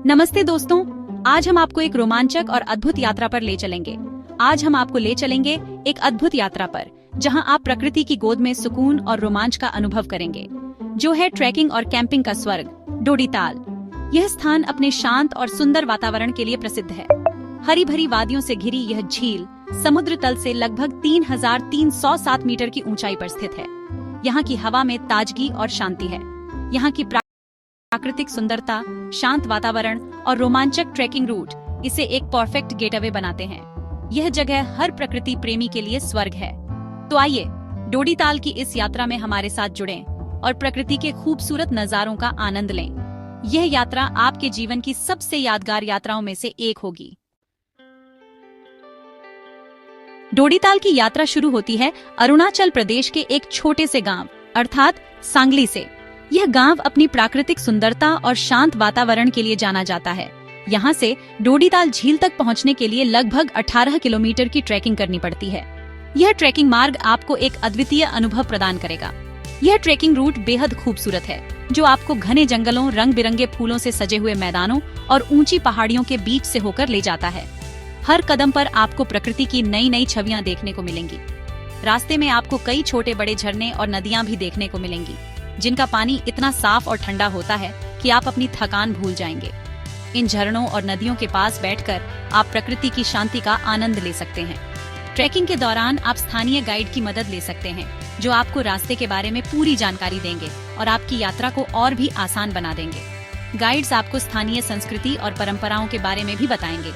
नमस्ते दोस्तों, आज हम आपको एक रोमांचक और अद्भुत यात्रा पर ले चलेंगे। आज हम आपको ले चलेंगे एक अद्भुत यात्रा पर, जहां आप प्रकृति की गोद में सुकून और रोमांच का अनुभव करेंगे, जो है ट्रैकिंग और कैंपिंग का स्वर्ग, डोडीताल। यह स्थान अपने शांत और सुंदर वातावरण के लिए प्रसिद्ध है। हरी भरी वादियों से घिरी यह झील समुद्र तल से लगभग 3,307 मीटर की ऊंचाई पर स्थित है। यहाँ की हवा में ताजगी और शांति है। यहाँ की प्राकृतिक सुंदरता, शांत वातावरण और रोमांचक ट्रैकिंग रूट इसे एक परफेक्ट गेटअवे बनाते हैं। यह जगह हर प्रकृति प्रेमी के लिए स्वर्ग है। तो आइए डोडीताल की इस यात्रा में हमारे साथ जुड़ें और प्रकृति के खूबसूरत नजारों का आनंद लें। यह यात्रा आपके जीवन की सबसे यादगार यात्राओं में से एक होगी। डोडीताल की यात्रा शुरू होती है अरुणाचल प्रदेश के एक छोटे से गांव अर्थात सांगली से। यह गांव अपनी प्राकृतिक सुंदरता और शांत वातावरण के लिए जाना जाता है। यहाँ से डोडीताल झील तक पहुँचने के लिए लगभग 18 किलोमीटर की ट्रैकिंग करनी पड़ती है। यह ट्रैकिंग मार्ग आपको एक अद्वितीय अनुभव प्रदान करेगा। यह ट्रैकिंग रूट बेहद खूबसूरत है, जो आपको घने जंगलों, रंग बिरंगे फूलों से सजे हुए मैदानों और ऊंची पहाड़ियों के बीच से होकर ले जाता है। हर कदम पर आपको प्रकृति की नई नई छवियां देखने को मिलेंगी। रास्ते में आपको कई छोटे बड़े झरने और नदियां भी देखने को मिलेंगी, जिनका पानी इतना साफ और ठंडा होता है कि आप अपनी थकान भूल जाएंगे। इन झरनों और नदियों के पास बैठकर आप प्रकृति की शांति का आनंद ले सकते हैं। ट्रैकिंग के दौरान आप स्थानीय गाइड की मदद ले सकते हैं, जो आपको रास्ते के बारे में पूरी जानकारी देंगे और आपकी यात्रा को और भी आसान बना देंगे। गाइड्स आपको स्थानीय संस्कृति और परंपराओं के बारे में भी बताएंगे।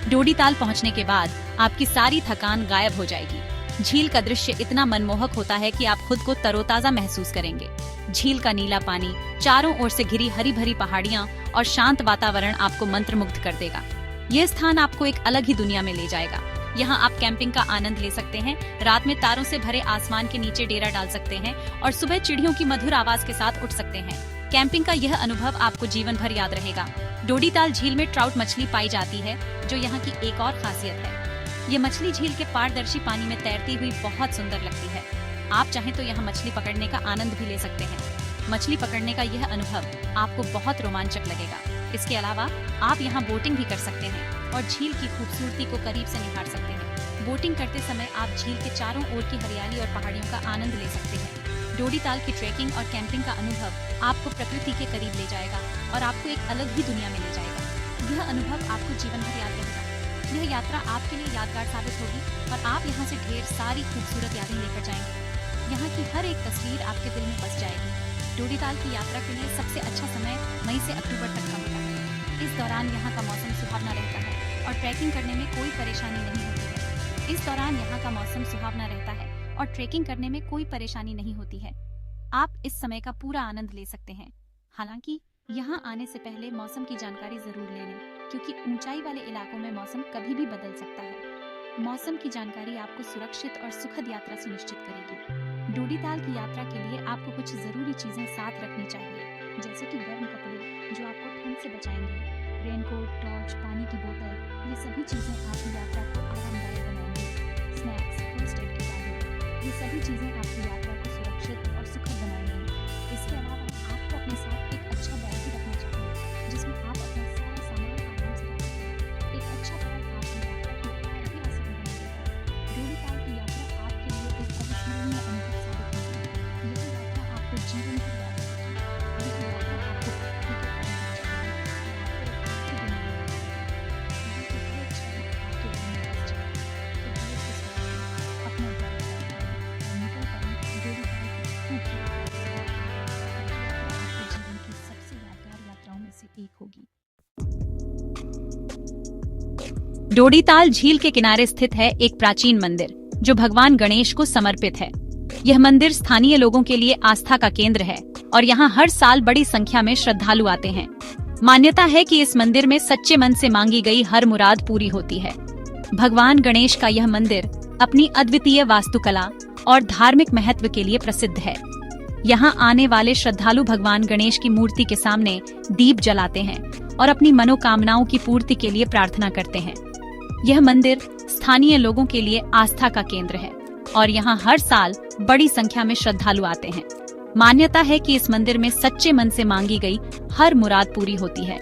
डोडीताल पहुंचने के बाद आपकी सारी थकान गायब हो जाएगी। झील का दृश्य इतना मनमोहक होता है कि आप खुद को तरोताजा महसूस करेंगे। झील का नीला पानी, चारों ओर से घिरी हरी भरी पहाड़ियां और शांत वातावरण आपको मंत्रमुग्ध कर देगा। यह स्थान आपको एक अलग ही दुनिया में ले जाएगा। यहाँ आप कैंपिंग का आनंद ले सकते हैं, रात में तारों से भरे आसमान के नीचे डेरा डाल सकते हैं और सुबह चिड़ियों की मधुर आवाज के साथ उठ सकते हैं। कैंपिंग का यह अनुभव आपको जीवन भर याद रहेगा। डोडीताल झील में ट्राउट मछली पाई जाती है, जो यहाँ की एक और खासियत है। ये मछली झील के पारदर्शी पानी में तैरती हुई बहुत सुंदर लगती है। आप चाहें तो यहाँ मछली पकड़ने का आनंद भी ले सकते हैं। मछली पकड़ने का यह अनुभव आपको बहुत रोमांचक लगेगा। इसके अलावा आप यहाँ बोटिंग भी कर सकते हैं और झील की खूबसूरती को करीब से निहार सकते हैं। बोटिंग करते समय आप झील के चारों ओर की हरियाली और पहाड़ियों का आनंद ले सकते हैं। डोडीताल की ट्रैकिंग और कैंपिंग का अनुभव आपको प्रकृति के करीब ले जाएगा और आपको एक अलग ही दुनिया में ले जाएगा। यह अनुभव आपको जीवन भर याद रहेगा। यह यात्रा आपके लिए यादगार साबित होगी और आप यहाँ से ढेर सारी खूबसूरत यादें लेकर जाएंगे। यहाँ की हर एक तस्वीर आपके दिल में बस जाएगी। डोडीताल की यात्रा के लिए सबसे अच्छा समय मई से अक्टूबर तक का होता है। इस दौरान यहाँ का मौसम सुहावना रहता है और ट्रैकिंग करने में कोई परेशानी नहीं होती है। इस दौरान यहाँ का मौसम सुहावना रहता है और ट्रैकिंग करने में कोई परेशानी नहीं होती है। आप इस समय का पूरा आनंद ले सकते हैं। हालांकि यहाँ आने से पहले मौसम की जानकारी जरूर ले लें, क्योंकि ऊंचाई वाले इलाकों में मौसम कभी भी बदल सकता है। मौसम की जानकारी आपको सुरक्षित और सुखद यात्रा सुनिश्चित करेगी। डोडीताल की यात्रा के लिए आपको कुछ जरूरी चीजें साथ रखनी चाहिए, जैसे कि गर्म कपड़े जो आपको ठंड से बचाएंगे, रेनकोट, टॉर्च, पानी की बोतल। ये सभी चीजें आपकी यात्रा को आरामदायक बनाएंगी। स्नैक्स, फर्स्ट एड किट, ये सभी चीजें आपकी यात्रा को सुरक्षित और सुखद बनाएंगी। इसके अलावा आपको अपने साथ एक अच्छा बैग भी रखना चाहिए, जिसमें आप अपना सारा सामान आराम से रख सकते हैं। एक अच्छा बैग आपकी यात्रा को और भी आसान बना देगा। डोडीताल की यात्रा आपके लिए एक अविस्मरणीय अनुभव साबित होगी। यह यात्रा आपको जीवन भर याद रखेगी। यह यात्रा आपको प्रकृति के करीब ले जाएगी और आपको एक अच्छी दुनिया में ले जाएगी। यहाँ की हर छवि आपके दिल में बस जाएगी। तो धीरे से सोचें, अपना बैग पैक करें और निकल पड़ें डोडीताल की खूबसूरत यात्रा आपके जीवन की सबसे यादगार यात्राओं में से एक होगी। डोडीताल झील के किनारे स्थित है एक प्राचीन मंदिर, जो भगवान गणेश को समर्पित है। यह मंदिर स्थानीय लोगों के लिए आस्था का केंद्र है और यहाँ हर साल बड़ी संख्या में श्रद्धालु आते हैं। मान्यता है कि इस मंदिर में सच्चे मन से मांगी गई हर मुराद पूरी होती है। भगवान गणेश का यह मंदिर अपनी अद्वितीय वास्तुकला और धार्मिक महत्व के लिए प्रसिद्ध है। यहाँ आने वाले श्रद्धालु भगवान गणेश की मूर्ति के सामने दीप जलाते हैं और अपनी मनोकामनाओं की पूर्ति के लिए प्रार्थना करते हैं। यह मंदिर स्थानीय लोगों के लिए आस्था का केंद्र है और यहाँ हर साल बड़ी संख्या में श्रद्धालु आते हैं। मान्यता है कि इस मंदिर में सच्चे मन से मांगी गई हर मुराद पूरी होती है।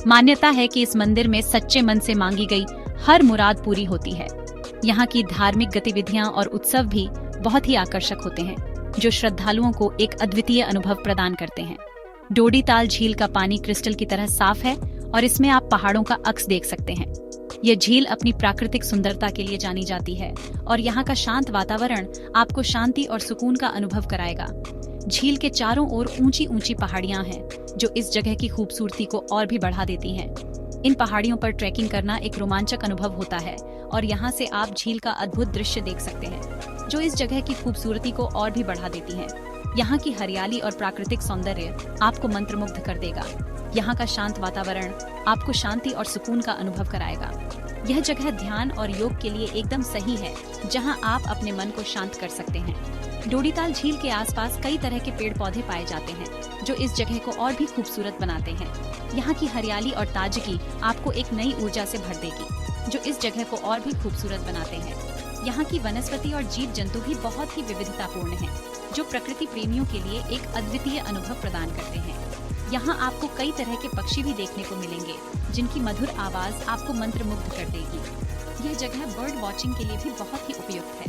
मान्यता है कि इस मंदिर में सच्चे मन से मांगी गई हर मुराद पूरी होती है। यहाँ की धार्मिक गतिविधियां और उत्सव भी बहुत ही आकर्षक होते हैं, जो श्रद्धालुओं को एक अद्वितीय अनुभव प्रदान करते हैं। डोडी ताल झील का पानी क्रिस्टल की तरह साफ है और इसमें आप पहाड़ों का अक्स देख सकते हैं। यह झील अपनी प्राकृतिक सुंदरता के लिए जानी जाती है और यहाँ का शांत वातावरण आपको शांति और सुकून का अनुभव कराएगा। झील के चारों ओर ऊंची ऊंची पहाड़ियां हैं, जो इस जगह की खूबसूरती को और भी बढ़ा देती हैं। इन पहाड़ियों पर ट्रैकिंग करना एक रोमांचक अनुभव होता है और यहाँ से आप झील का अद्भुत दृश्य देख सकते हैं, जो इस जगह की खूबसूरती को और भी बढ़ा देती है। यहाँ की हरियाली और प्राकृतिक सौंदर्य आपको मंत्रमुग्ध कर देगा। यहाँ का शांत वातावरण आपको शांति और सुकून का अनुभव कराएगा। यह जगह ध्यान और योग के लिए एकदम सही है, जहाँ आप अपने मन को शांत कर सकते हैं। डोडी ताल झील के आसपास कई तरह के पेड़ पौधे पाए जाते हैं, जो इस जगह को और भी खूबसूरत बनाते हैं। यहाँ की हरियाली और ताजगी आपको एक नई ऊर्जा से भर देगी, जो इस जगह को और भी खूबसूरत बनाते हैं। यहाँ की वनस्पति और जीव जंतु भी बहुत ही विविधतापूर्ण हैं, जो प्रकृति प्रेमियों के लिए एक अद्वितीय अनुभव प्रदान करते हैं। यहाँ आपको कई तरह के पक्षी भी देखने को मिलेंगे, जिनकी मधुर आवाज आपको मंत्रमुग्ध कर देगी। यह जगह बर्ड वॉचिंग के लिए भी बहुत ही उपयुक्त है,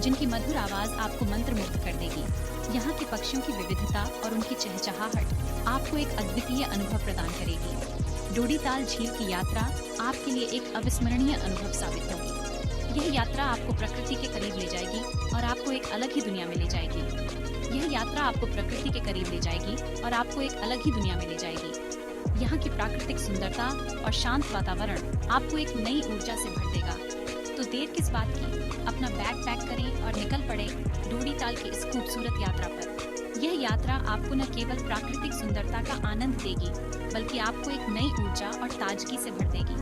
जिनकी मधुर आवाज आपको मंत्रमुग्ध कर देगी। यहाँ के पक्षियों की विविधता और उनकी चहचहाहट आपको एक अद्वितीय अनुभव प्रदान करेगी। डोडी ताल झील की यात्रा आपके लिए एक अविस्मरणीय अनुभव साबित होगी। यह यात्रा आपको प्रकृति के करीब ले जाएगी और आपको एक अलग ही दुनिया में ले जाएगी। यह यात्रा आपको प्रकृति के करीब ले जाएगी और आपको एक अलग ही दुनिया में ले जाएगी। यहाँ की प्राकृतिक सुंदरता और शांत वातावरण आपको एक नई ऊर्जा से भर देगा। तो देर किस बात की, अपना बैग पैक करें और निकल पड़े डोडी ताल की इस खूबसूरत यात्रा पर। यह यात्रा आपको न केवल प्राकृतिक सुंदरता का आनंद देगी, बल्कि आपको एक नई ऊर्जा और ताजगी से भर देगी।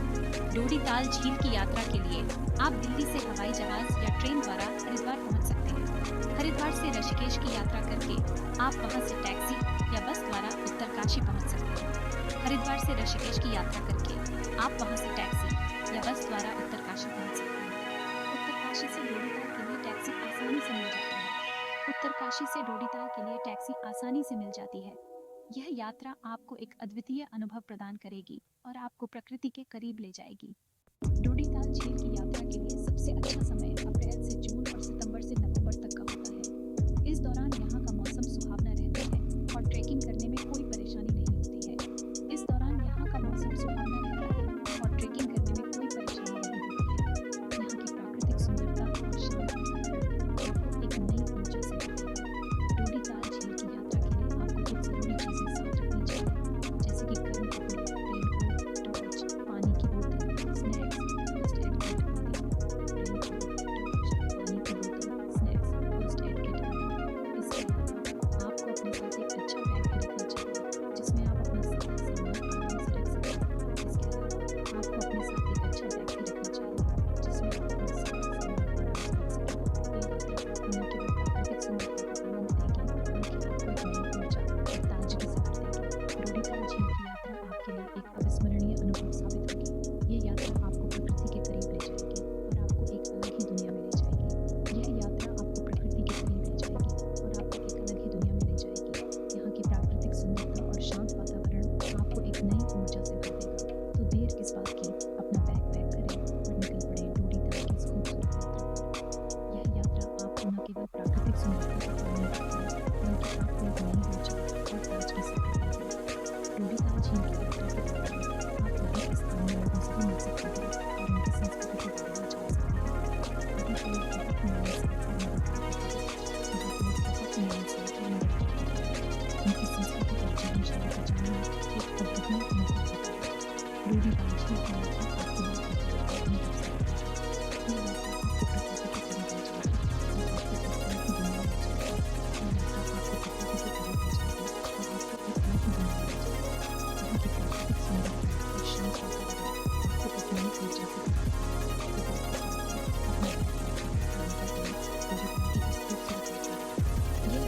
डोडी ताल झील की यात्रा के लिए आप दिल्ली से हवाई जहाज या ट्रेन द्वारा हरिद्वार पहुंच सकते हैं। हरिद्वार से ऋषिकेश की यात्रा करके आप वहां से टैक्सी या बस द्वारा उत्तरकाशी पहुंच सकते हैं। हरिद्वार से ऋषिकेश की यात्रा करके आप वहां से टैक्सी या बस द्वारा उत्तरकाशी पहुंच सकते हैं। उत्तरकाशी से डोडी ताल के लिए टैक्सी आसानी से मिल जाती है। उत्तरकाशी से डोडी ताल के लिए टैक्सी आसानी से मिल जाती है। यह यात्रा आपको एक अद्वितीय अनुभव प्रदान करेगी और आपको प्रकृति के करीब ले जाएगी। डोडी ताल झील की यात्रा के लिए सबसे अच्छा समय अप्रैल से जून और सितंबर से नवंबर तक का होता है। इस दौरान यहाँ का मौसम सुहावना रहता है और ट्रैकिंग करने में कोई परेशानी नहीं होती है। इस दौरान यहाँ का मौसम सुहावना रहता है और ट्रैकिंग करने में कोई परेशानी नहीं होती है। यहाँ की प्राकृतिक सुंदरता और शांत वातावरण आपको एक नई ऊर्जा से भरती है। डोडी ताल झील की यात्रा के लिए आपको कुछ जरूरी चीजें साथ रखनी चाहिए, जैसे कि गर्म कपड़े, रेनकोट, टॉर्च, पानी की बोतल, स्नैक्स, फर्स्ट एड किट आदि। रेनकोट, टॉर्च, पानी की बोतल, स्नैक्स, फर्स्ट एड किट आदि। इसके अलावा आपको अपने साथ एक अच्छा बैग भी रखना चाहिए, जिसमें आप अपना सारा सामान आराम से रख सकें। इसके अलावा आपको अपने साथ एक अच्छा बैग भी रखना चाहिए, जिसमें आप अपना सारा सामान आराम से रख सकें। ये यात्रा न केवल प्राकृतिक सुंदरता का आनंद देगी, बल्कि आपको एक नई ऊर्जा और ताजगी से भर देगी। डोडी ताल झील की यात्रा आपके लिए एक अविस्मरणीय अनुभव साबित होगी। ये यात्रा आपको प्रकृति के करीब ले जाएगी और आपको एक अलग ही दुनिया में ले जाएगी। यह यात्रा आपको प्रकृति के करीब ले जाएगी और आपको एक अलग ही दुनिया में ले जाएगी। यहाँ की प्राकृतिक सुंदरता और शांत वातावरण आपको एक नई ऊर्जा से भर देगा। तो देर किस बात की, अपना बैग पैक करें और निकल पड़े डोडी ताल की इस खूबसूरत यात्रा पर। यह यात्रा आपको न केवल प्राकृतिक सुंदरता का आनंद देगी, बल्कि आपको एक नई ऊर्जा और ताजगी से भर देगी। डोडी ताल झील की यात्रा के दौरान आप विभिन्न स्थानीय लोगों से भी मिल सकते हैं और उनकी संस्कृति के बारे में जान सकते हैं। वहाँ के लोग बहुत मिलनसार और मददगार होते हैं। वहाँ के लोग बहुत मिलनसार और मददगार होते हैं। उनकी संस्कृति और जीवन शैली को जानना एक अद्भुत अनुभव होता है। डोडी ताल झील की यात्रा आपके लिए एक अद्भुत अनुभव साबित होगी। ये यात्रा आपको प्रकृति के करीब ले जाएगी और आपको एक अलग ही दुनिया में ले जाएगी। ये यात्रा आपको प्रकृति के करीब ले जाएगी और आपको एक अलग ही दुनिया में ले जाएगी। यहाँ की प्राकृतिक सुंदरता और शांत वातावरण आपको एक नई ऊर्जा से भर देगा। तो देर किस बात की, अपना बैग पैक करें और निकल पड़े डोडी ताल की इस खूबसूरत यात्रा पर। ये यात्रा आपको न केवल प्राकृतिक सुंदरता का आनंद देगी, बल्कि आपको एक नई ऊर्जा और ताजगी से भर देगी। डोडी ताल झील की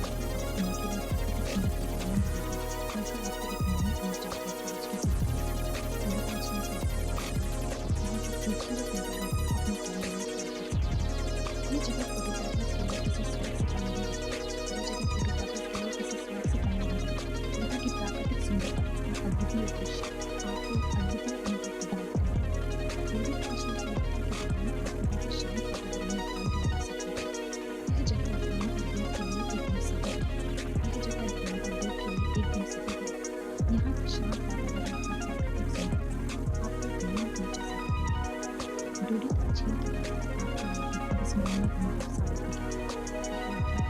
झील के आपको इस मनमोहक अनुभव से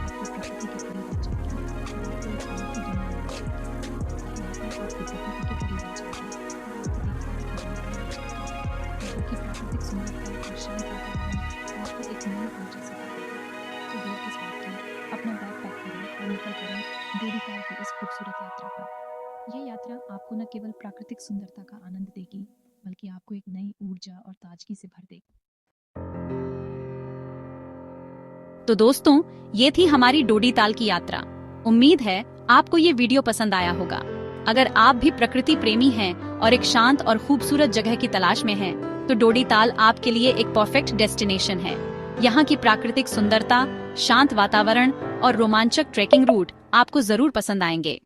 आपको प्रकृति के करीब आ जाएगी, आपको एक अलग ही दुनिया मिल जाएगी। यहाँ पर आप प्रकृति के करीब आ जाएंगे और आपको एक अलग ही दुनिया मिल जाएगी, यहाँ की प्राकृतिक सुंदरता और शांत वातावरण आपको एक नई ऊर्जा से भर देगा। तो देर किस बात की, अपना बैग पैक करें और निकल पड़ें डोडीताल की इस खूबसूरत यात्रा पर। ये यात्रा आपको न केवल प्राकृतिक सुंदरता का आनंद देगी, बल्कि आपको एक नई ऊर्जा और ताजगी से भर देगी। तो दोस्तों, ये थी हमारी डोडीताल की यात्रा। उम्मीद है आपको ये वीडियो पसंद आया होगा। अगर आप भी प्रकृति प्रेमी हैं और एक शांत और खूबसूरत जगह की तलाश में हैं, तो डोडीताल आपके लिए एक परफेक्ट डेस्टिनेशन है। यहाँ की प्राकृतिक सुंदरता, शांत वातावरण और रोमांचक ट्रेकिंग रूट आपको जरूर पसंद आएंगे।